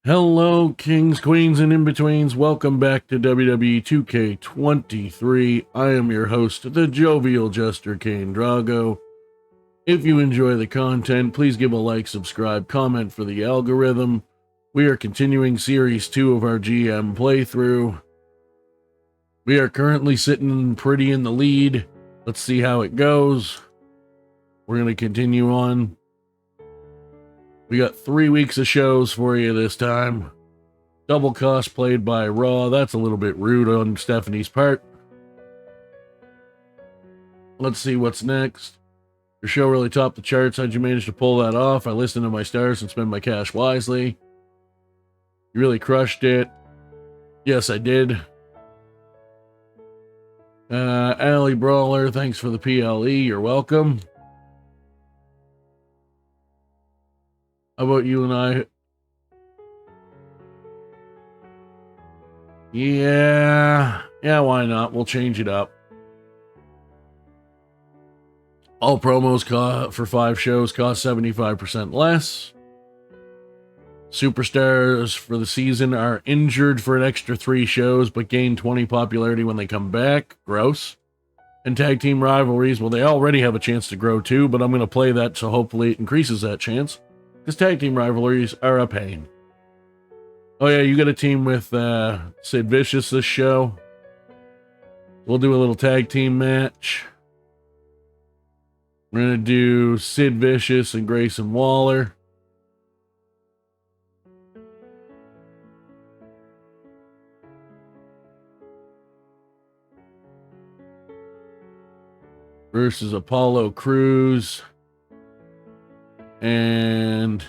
Hello, kings, queens, and in-betweens. Welcome back to WWE 2k23. I am your host, the jovial jester, Kane Drago. If you enjoy the content, please give a like, subscribe, comment for the algorithm. We are continuing Series 2 of our GM playthrough. We are currently sitting pretty in the lead. Let's see how it goes. We're going to continue on. We got 3 weeks of shows for you this time. Double cost played by Raw. That's a little bit rude on Stephanie's part. Let's see what's next. Your show really topped the charts. How'd you manage to pull that off? I listened to my stars and spend my cash wisely. You really crushed it. Yes, I did. Alley Brawler, thanks for the PLE. You're welcome. How about you and I? Yeah, why not? We'll change it up. All promos for 5 shows cost 75% less. Superstars for the season are injured for an extra 3 shows, but gain 20 popularity when they come back. Gross. And tag team rivalries, well, they already have a chance to grow too, but I'm going to play that so hopefully it increases that chance. Because tag team rivalries are a pain. Oh yeah, you got a team with Sid Vicious this show. We'll do a little tag team match. We're going to do Sid Vicious and Grayson Waller. Versus Apollo Crews and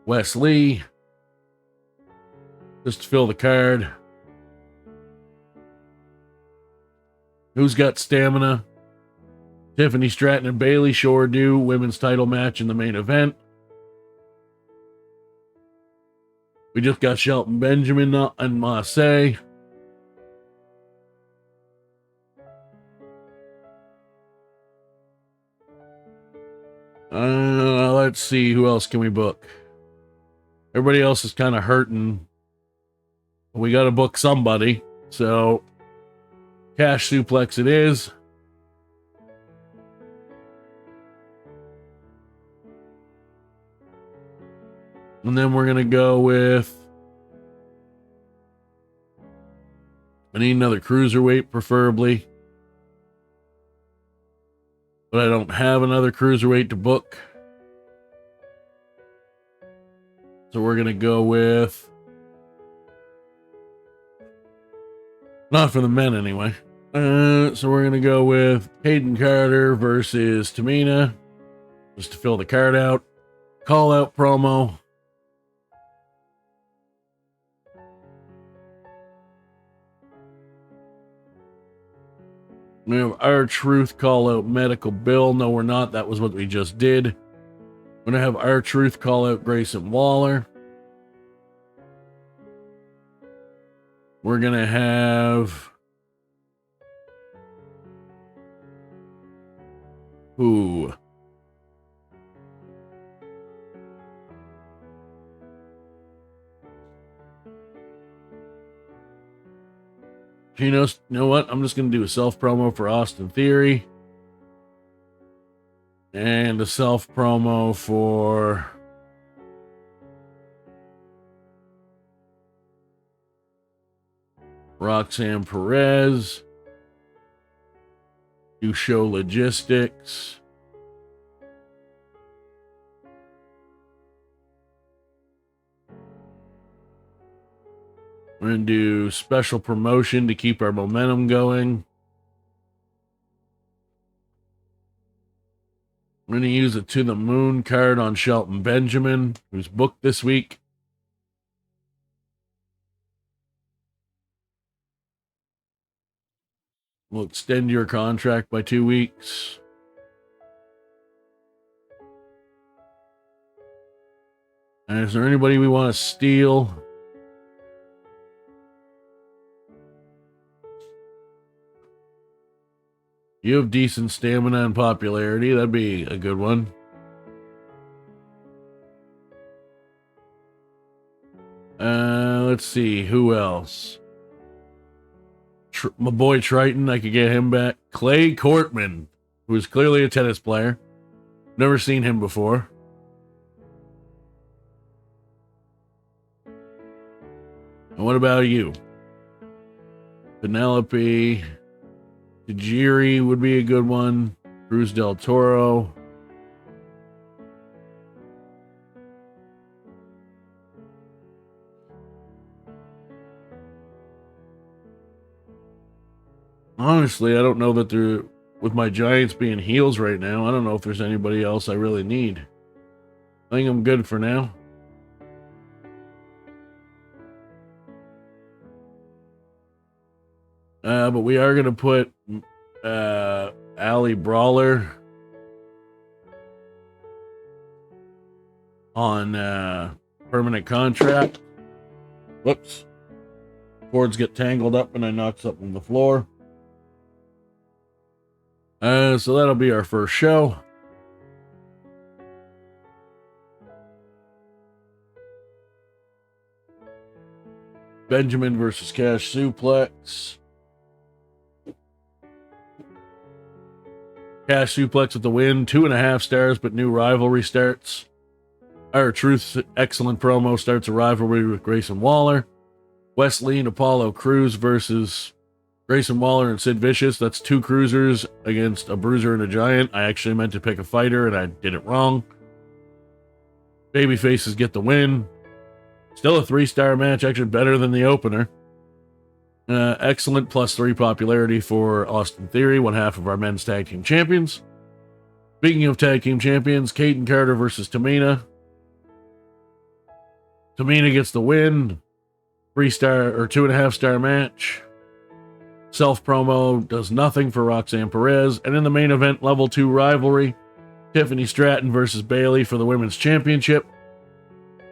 Wesley. Just to fill the card. Who's got stamina? Tiffany Stratton and Bailey sure do. Women's title match in the main event. We just got Shelton Benjamin and Marseille. Let's see, who else can we book? Everybody else is kind of hurting. We got to book somebody. So, cash suplex it is. And then we're going to go with... I need another cruiserweight, preferably. But I don't have another cruiserweight to book. So we're going to go with... Not for the men, anyway. So we're going to go with Hayden Carter versus Tamina. Just to fill the card out. Call out promo. We have R-Truth call out Medical Bill. No, we're not. That was what we just did. We're going to have R-Truth call out Grayson Waller. We're going to have... Who? You know what? I'm just going to do a self-promo for Austin Theory. And a self-promo for... Roxanne Perez. Do show logistics. We're going to do special promotion to keep our momentum going. We're going to use a To the Moon card on Shelton Benjamin, who's booked this week. We'll extend your contract by 2 weeks. And is there anybody we want to steal? You have decent stamina and popularity. That'd be a good one. Let's see. Who else? My boy Triton. I could get him back. Clay Cortman, who is clearly a tennis player. Never seen him before. And what about you? Penelope. Tajiri would be a good one. Cruz del Toro. Honestly, I don't know that they're, with my Giants being heels right now, I don't know if there's anybody else I really need. I think I'm good for now. But we are going to put Allie Brawler on permanent contract. Whoops. Cords get tangled up and I knocked something on the floor. So that'll be our first show. Benjamin versus Cash Suplex. Cash Suplex with the win. 2.5 stars, but new rivalry starts. R-Truth's excellent promo starts a rivalry with Grayson Waller. Wesley and Apollo Crews versus Grayson Waller and Sid Vicious. That's 2 cruisers against a bruiser and a giant. I actually meant to pick a fighter and I did it wrong. Babyfaces get the win. Still a 3-star match, actually better than the opener. Excellent +3 popularity for Austin Theory, one half of our men's tag team champions. Speaking of tag team champions, Kaden Carter versus Tamina. Tamina gets the win. 3-star or 2.5-star match. Self promo does nothing for Roxanne Perez. And in the main event, level 2 rivalry, Tiffany Stratton versus Bayley for the women's championship.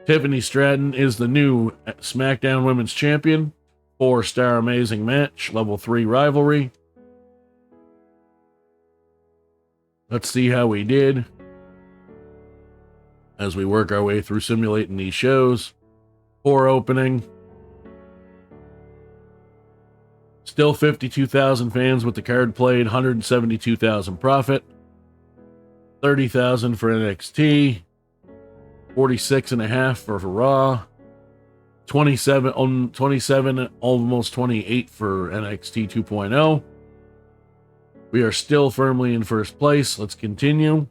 Tiffany Stratton is the new SmackDown Women's Champion. 4-star amazing match, level 3 rivalry. Let's see how we did as we work our way through simulating these shows. Poor opening. Still 52,000 fans with the card played, 172,000 profit, 30,000 for NXT, 46.5 for Raw, 27, almost 28 for NXT 2.0. We are still firmly in first place. Let's continue.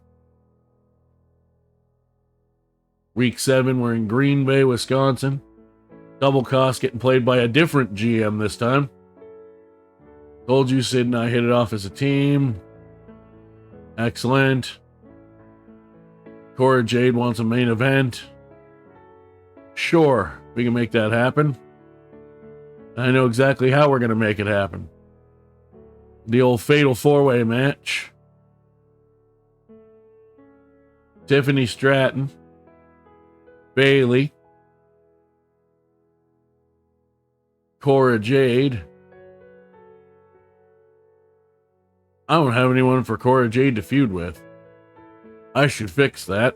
Week 7, we're in Green Bay, Wisconsin. Double cost getting played by a different GM this time. Told you Sid and I hit it off as a team. Excellent. Cora Jade wants a main event. Sure, we can make that happen. I know exactly how we're going to make it happen. The old fatal 4-way match. Tiffany Stratton. Bayley. Cora Jade. I don't have anyone for Cora Jade to feud with. I should fix that.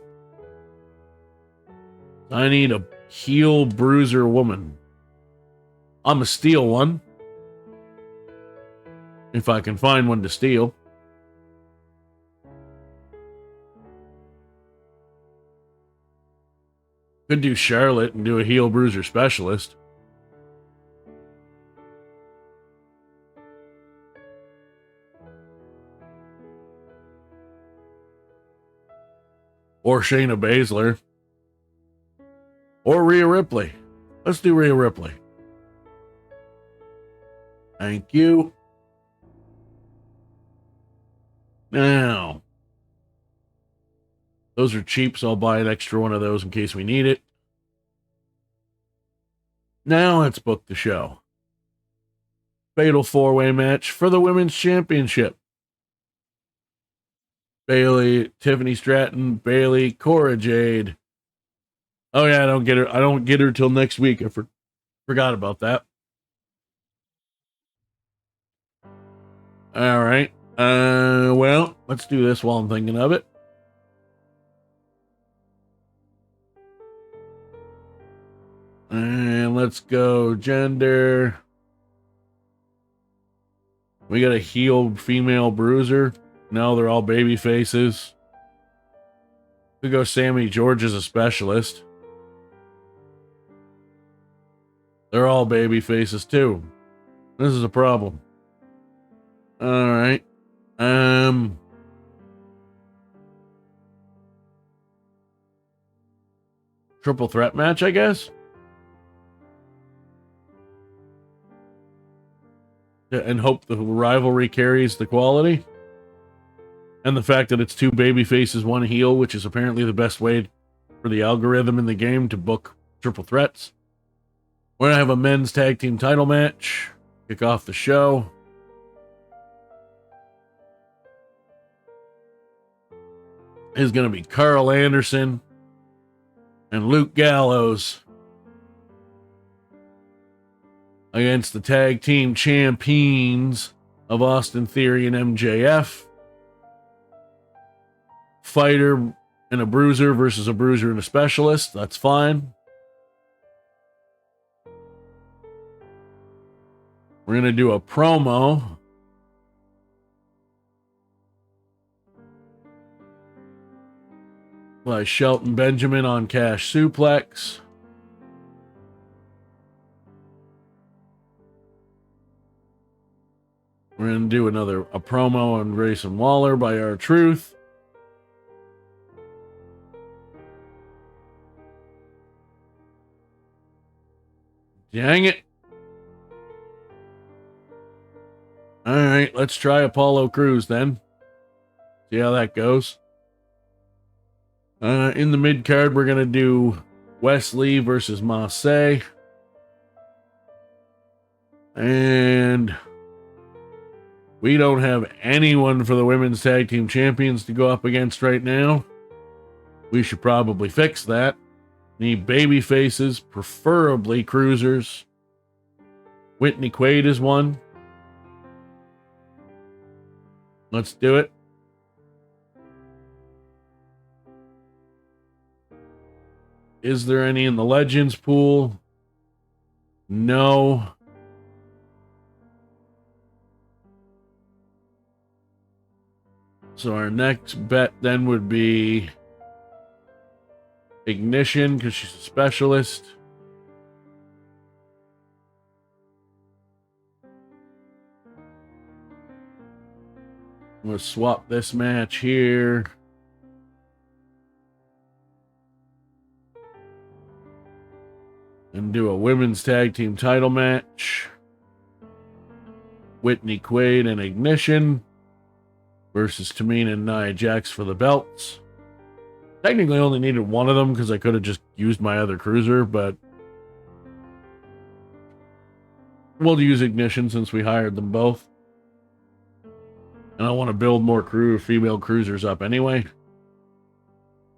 I need a heel bruiser woman. I'm a steal one. If I can find one to steal. Could do Charlotte and do a heel bruiser specialist. Or Shayna Baszler. Or Rhea Ripley. Let's do Rhea Ripley. Thank you. Now, those are cheap, so I'll buy an extra one of those in case we need it. Now let's book the show. Fatal 4-way match for the Women's Championship. Bayley, Tiffany Stratton, Bayley, Cora Jade. Oh yeah, I don't get her till next week. I forgot about that. All right. Well, let's do this while I'm thinking of it. And let's go gender. We got a heel female bruiser. No, they're all baby faces. We go Sammy George as a specialist. They're all baby faces too. This is a problem. All right. Triple threat match, I guess. And hope the rivalry carries the quality. And the fact that it's two baby faces, one heel, which is apparently the best way for the algorithm in the game to book triple threats. We're going to have a men's tag team title match. Kick off the show. Is going to be Carl Anderson and Luke Gallows against the tag team champions of Austin Theory and MJF. Fighter and a bruiser versus a bruiser and a specialist. That's fine. We're going to do a promo. By Shelton Benjamin on Cash Suplex. We're going to do a promo on Grayson Waller by R-Truth. Dang it. All right, let's try Apollo Crews then. See how that goes. In the mid card, we're going to do Wesley versus Marseille. And we don't have anyone for the women's tag team champions to go up against right now. We should probably fix that. Need baby faces, preferably cruisers. Whitney Quaid is one. Let's do it. Is there any in the Legends pool? No. So our next bet then would be Ignition, because she's a specialist. I'm going to swap this match here. And do a women's tag team title match. Whitney Quaid and Ignition versus Tamina and Nia Jax for the belts. Technically only needed one of them because I could have just used my other cruiser, but we'll use Ignition since we hired them both. And I want to build more female cruisers up anyway.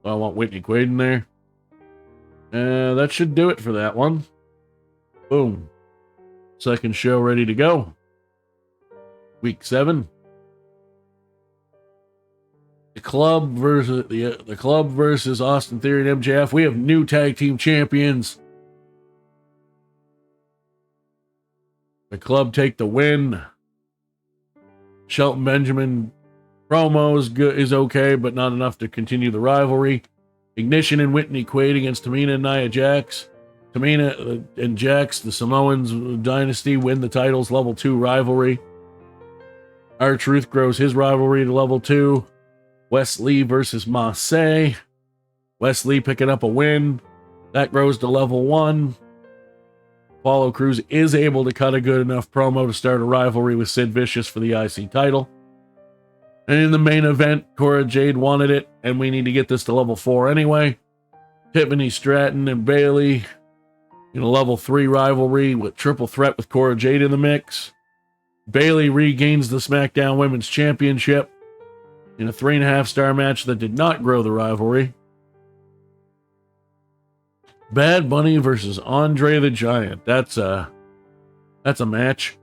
So I want Whitney Quaid in there. That should do it for that one. Boom. Second show ready to go. Week 7. The club versus Austin Theory and MJF. We have new tag team champions. The club take the win. Shelton Benjamin promo is okay, but not enough to continue the rivalry. Ignition and Whitney Quaid against Tamina and Nia Jax. Tamina and Jax, the Samoans dynasty, win the titles. Level 2 rivalry. R-Truth grows his rivalry to level 2. Wesley versus Marseille. Wesley picking up a win. That grows to level 1. Apollo Crews is able to cut a good enough promo to start a rivalry with Sid Vicious for the IC title. And in the main event, Cora Jade wanted it, and we need to get this to level 4 anyway. Tiffany Stratton and Bayley in a level 3 rivalry with triple threat with Cora Jade in the mix. Bayley regains the SmackDown Women's Championship in a 3.5-star match that did not grow the rivalry. Bad Bunny versus Andre the Giant. That's a match.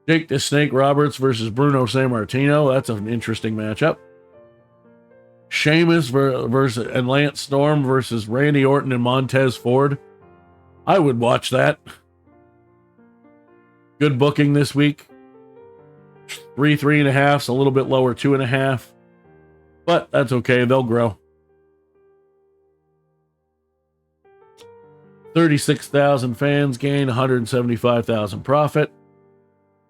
Jake the Snake Roberts versus Bruno Sammartino. That's an interesting matchup. Sheamus versus and Lance Storm versus Randy Orton and Montez Ford. I would watch that. Good booking this week. 3.5, a little bit lower, 2.5. But that's okay, they'll grow. 36,000 fans gain, 175,000 profit.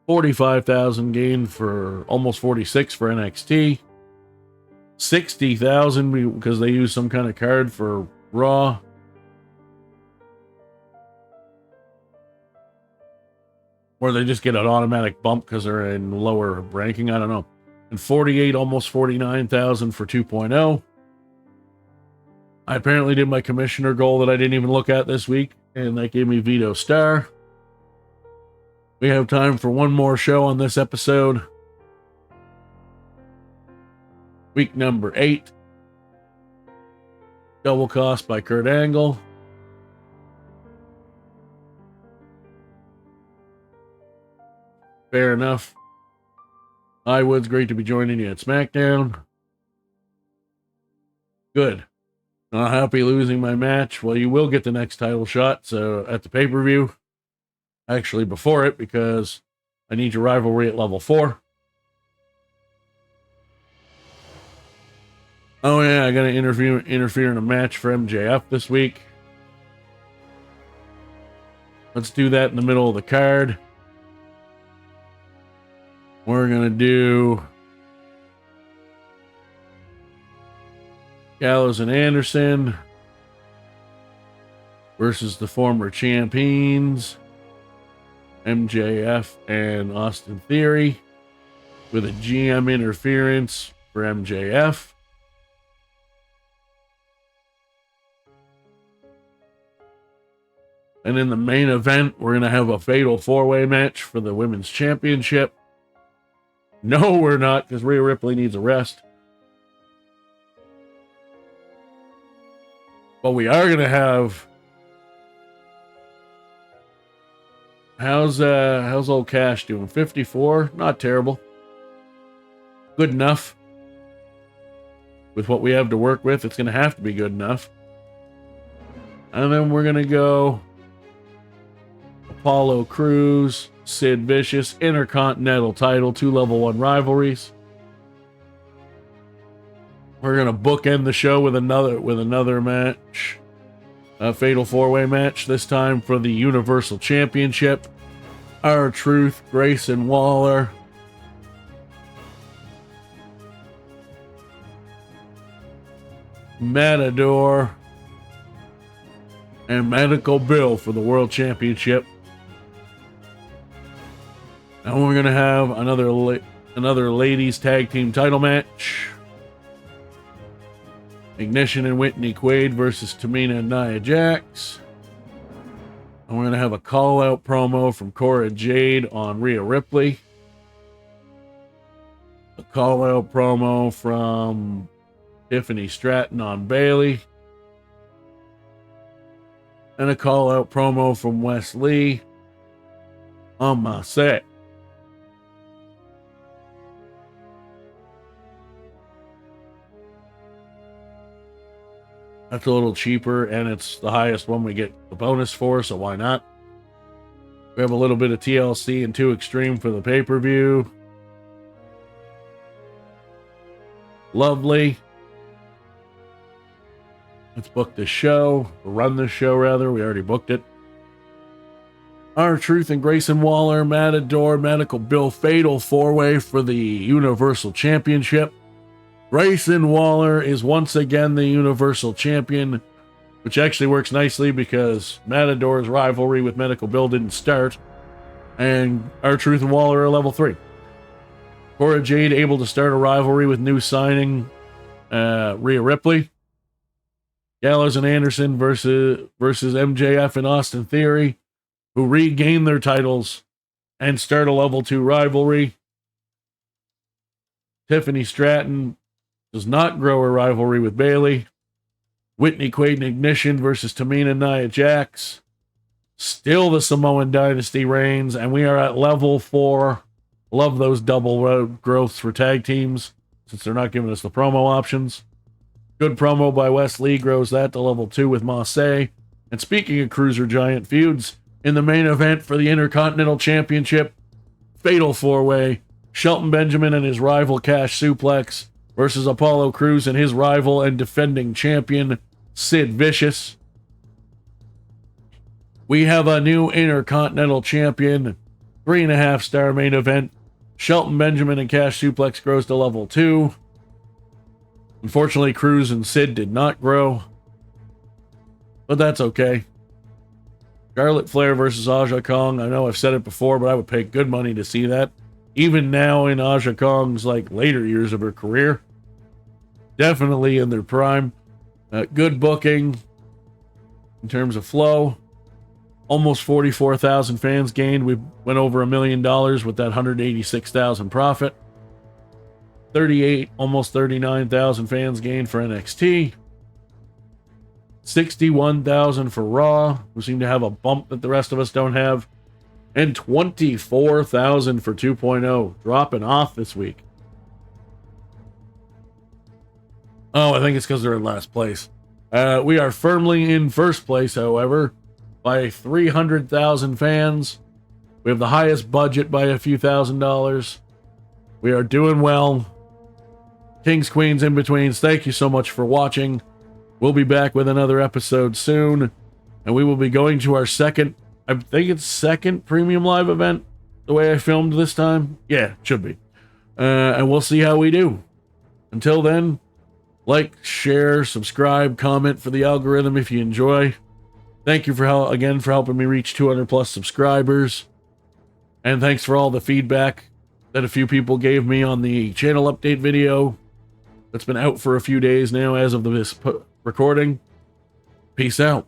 45,000 gain for almost 46 for NXT. 60,000 because they use some kind of card for Raw. Or they just get an automatic bump because they're in lower ranking. I don't know. And 48, almost 49,000 for 2.0. I apparently did my commissioner goal that I didn't even look at this week, and that gave me Vito Star. We have time for one more show on this episode. Week number 8. Double Cost by Kurt Angle. Fair enough. Highwood's great to be joining you at SmackDown. Good. Not happy losing my match. Well, you will get the next title shot, so at the pay-per-view. Actually, before it, because I need your rivalry at level 4. Oh yeah, I gotta interfere in a match for MJF this week. Let's do that in the middle of the card. We're gonna do Gallows and Anderson versus the former champions, MJF and Austin Theory, with a GM interference for MJF. And in the main event, we're going to have a fatal 4-way match for the Women's Championship. No, we're not, because Rhea Ripley needs a rest. But we are going to have... How's old Cash doing? 54? Not terrible. Good enough. With what we have to work with, it's going to have to be good enough. And then we're going to go... Apollo Crews, Sid Vicious, Intercontinental title, 2 level 1 rivalries. We're gonna bookend the show with another match, a fatal 4-way match. This time for the Universal Championship. R-Truth, Grayson Waller, Matador, and Medical Bill for the World Championship. And we're going to have another ladies tag team title match. Ignition and Whitney Quaid versus Tamina and Nia Jax. And we're going to have a call-out promo from Cora Jade on Rhea Ripley. A call-out promo from Tiffany Stratton on Bayley. And a call-out promo from Wes Lee on my set. That's a little cheaper, and it's the highest one we get the bonus for, so why not? We have a little bit of TLC and 2 Extreme for the pay-per-view. Lovely. Let's book the show, or run the show rather. We already booked it. R-Truth and Grayson Waller, Matador, Medical Bill, fatal 4-way for the Universal Championship. Grayson Waller is once again the Universal Champion, which actually works nicely because Matador's rivalry with Medical Bill didn't start, and R-Truth and Waller are level 3. Cora Jade able to start a rivalry with new signing Rhea Ripley. Gallows and Anderson versus MJF and Austin Theory, who regain their titles and start a level 2 rivalry. Tiffany Stratton does not grow her rivalry with Bayley. Whitney Quaid and Ignition versus Tamina and Nia Jax. Still the Samoan Dynasty reigns, and we are at level 4. Love those double growths for tag teams, since they're not giving us the promo options. Good promo by Wes Lee grows that to level 2 with Massey. And speaking of Cruiser Giant feuds, in the main event for the Intercontinental Championship, Fatal 4-Way, Shelton Benjamin and his rival Cash Suplex versus Apollo Crews and his rival and defending champion, Sid Vicious. We have a new Intercontinental Champion, 3.5-star main event. Shelton Benjamin and Cash Suplex grows to level 2. Unfortunately, Crews and Sid did not grow, but that's okay. Charlotte Flair versus Aja Kong. I know I've said it before, but I would pay good money to see that. Even now in Aja Kong's later years of her career. Definitely in their prime. Good booking in terms of flow. Almost 44,000 fans gained. We went over $1 million with that 186,000 profit. 38, almost 39,000 fans gained for NXT. 61,000 for Raw, who seem to have a bump that the rest of us don't have. And 24,000 for 2.0, dropping off this week. Oh, I think it's because they're in last place. We are firmly in first place, however, by 300,000 fans. We have the highest budget by a few $1,000s. We are doing well. Kings, Queens, In-Betweens, thank you so much for watching. We'll be back with another episode soon, and we will be going to our second premium live event, the way I filmed this time. Yeah, should be. And we'll see how we do. Until then, like, share, subscribe, comment for the algorithm if you enjoy. Thank you for helping me reach 200 plus subscribers. And thanks for all the feedback that a few people gave me on the channel update video that's been out for a few days now as of this recording. Peace out.